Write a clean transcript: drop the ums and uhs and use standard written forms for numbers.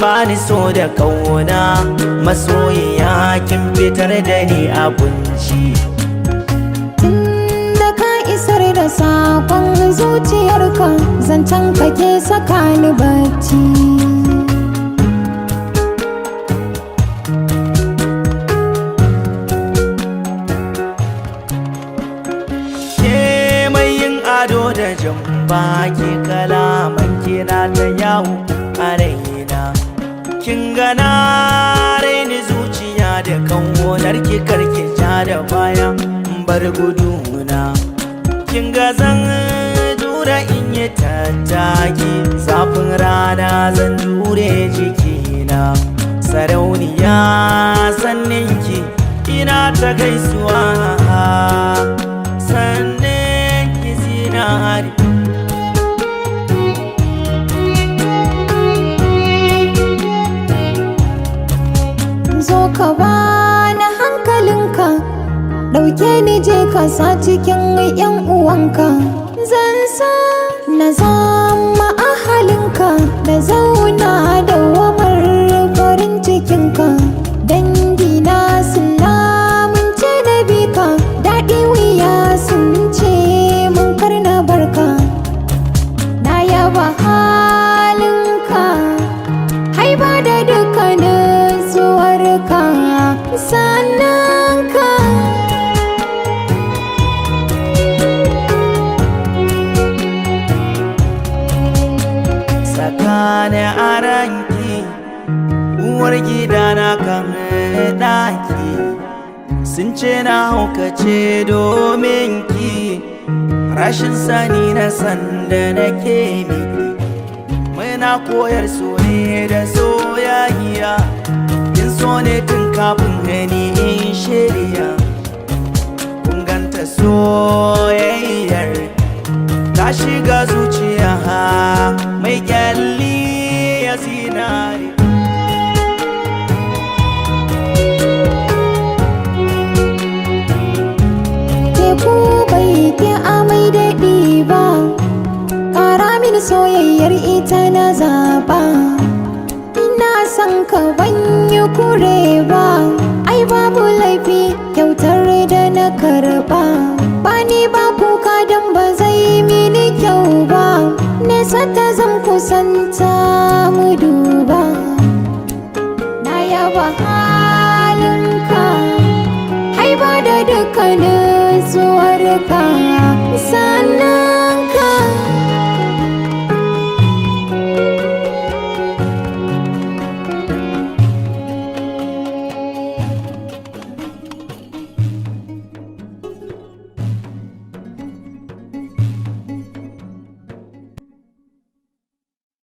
bani so da kauna, masoyiya kin fitar da ni a kunci. Tunda ka isar da sakon zuciyarka, zancen ka ke saka ni bacci. Ado da jamba ke kalaman kina ta yawo a raina. Kin gana raini zuciya da kanwonar ki karki ja da baya bar guduna. Kin ga zan jura in yi tattaki, zafin rana zan jure jikina. Sarauniya sanninki ina ta gaisuwa, zo ka bani hankalinka, ɗauke ni je ka sa cikin 'yan uwanka. Zan so na zama ahalinka, da zauna da wamar farin cikinka. Dangina sun lamunce da bika, daɗi wuya sun ce mun karna barka. Na yaba halinka, haiba da dukkanin zuwarka, sannan ka tsakanin aranki, uwar gidana kan ɗaki. Sun ce na haukace domin ki, rashin sani na sanda nake miki. Muna koyar so ne da soyayya, kin so ne tun kafin gani in shirya. Kun ganta soyayyar ta shiga zuciya mai kyalli ya zinari. Teku bai ke amai daɗi ba, ƙara mini soyayyar ita na zaɓa. Ina son ka ban yi kure ba, ai babu laifi kyautar da na karɓa. Bani ba kuka don ba zai mini kyau ba, nesa ta zan kusanta mu duba. Na yaba halinka, haiba da dukkanin zuwarka.